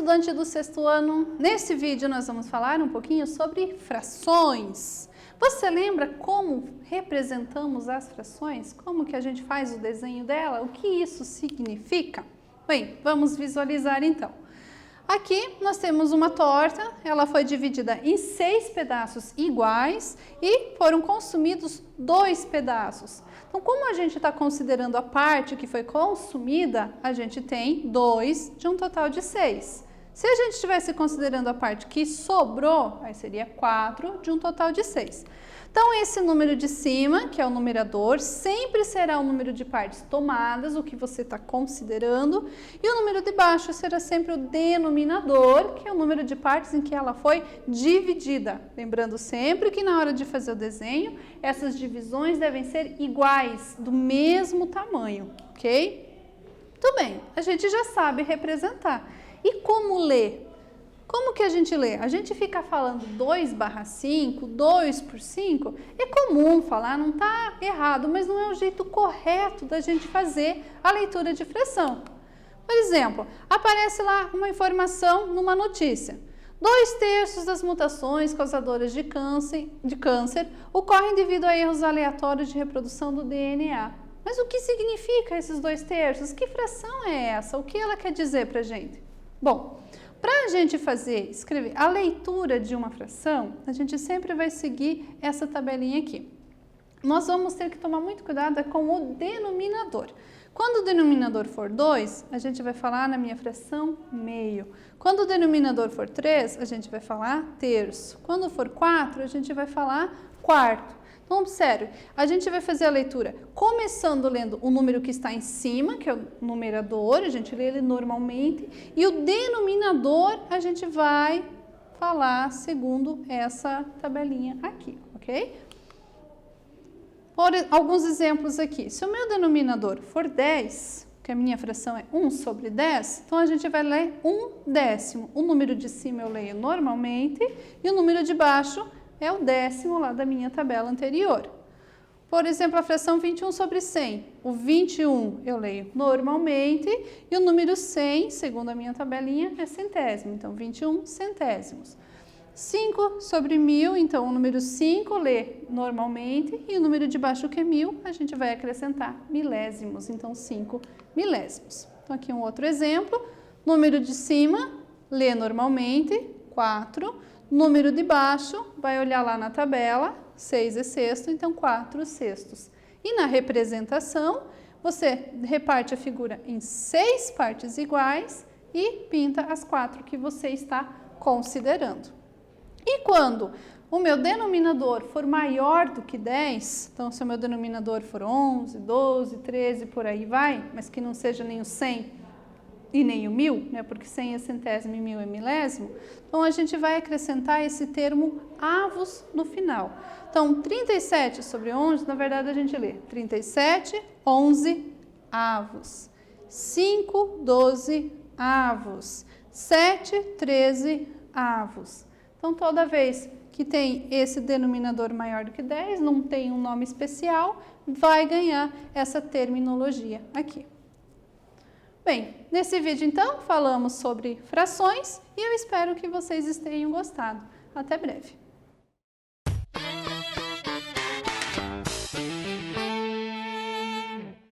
estudante do sexto ano, nesse vídeo nós vamos falar um pouquinho sobre frações. Você lembra como representamos as frações? Como que a gente faz o desenho dela? O que isso significa? Bem, vamos visualizar então. Aqui nós temos uma torta, ela foi dividida em 6 pedaços iguais e foram consumidos 2 pedaços. Então, como a gente está considerando a parte que foi consumida, a gente tem 2 de um total de 6. Se a gente estivesse considerando a parte que sobrou, aí seria 4 de um total de 6. Então, esse número de cima, que é o numerador, sempre será o número de partes tomadas, o que você está considerando, e o número de baixo será sempre o denominador, que é o número de partes em que ela foi dividida. Lembrando sempre que na hora de fazer o desenho, essas divisões devem ser iguais, do mesmo tamanho, ok? Tudo bem, a gente já sabe representar. E como ler? Como que a gente lê? A gente fica falando 2/5, 2 por 5, é comum falar, não está errado, mas não é o jeito correto da gente fazer a leitura de fração. Por exemplo, aparece lá uma informação numa notícia. 2/3 das mutações causadoras de câncer ocorrem devido a erros aleatórios de reprodução do DNA. Mas o que significa esses 2/3? Que fração é essa? O que ela quer dizer para a gente? Bom, para a gente escrever a leitura de uma fração, a gente sempre vai seguir essa tabelinha aqui. Nós vamos ter que tomar muito cuidado com o denominador. Quando o denominador for 2, a gente vai falar na minha fração meio. Quando o denominador for 3, a gente vai falar terço. Quando for 4, a gente vai falar quarto. Então, observe, a gente vai fazer a leitura começando lendo o número que está em cima, que é o numerador, a gente lê ele normalmente, e o denominador a gente vai falar segundo essa tabelinha aqui, ok? Por alguns exemplos aqui, se o meu denominador for 10, que a minha fração é 1/10, então a gente vai ler 1/10. O número de cima eu leio normalmente e o número de baixo é o décimo lá da minha tabela anterior. Por exemplo, a fração 21/100. O 21 eu leio normalmente e o número 100, segundo a minha tabelinha, é centésimo. Então, 21 centésimos. 5/1000, então o número 5 lê normalmente e o número de baixo que é 1000, a gente vai acrescentar milésimos. Então, 5 milésimos. Então, aqui um outro exemplo. Número de cima lê normalmente, 4. Número de baixo, vai olhar lá na tabela, 6 é sexto, então 4 sextos. E na representação, você reparte a figura em 6 partes iguais e pinta as 4 que você está considerando. E quando o meu denominador for maior do que 10, então se o meu denominador for 11, 12, 13, por aí vai, mas que não seja nem o 100, e nem o 1000, né, porque 100 é centésimo e 1000 é milésimo, então a gente vai acrescentar esse termo avos no final. Então, 37/11, na verdade a gente lê 37, 11 avos, 5, 12 avos, 7, 13 avos. Então, toda vez que tem esse denominador maior do que 10, não tem um nome especial, vai ganhar essa terminologia aqui. Bem, nesse vídeo então falamos sobre frações e eu espero que vocês tenham gostado. Até breve!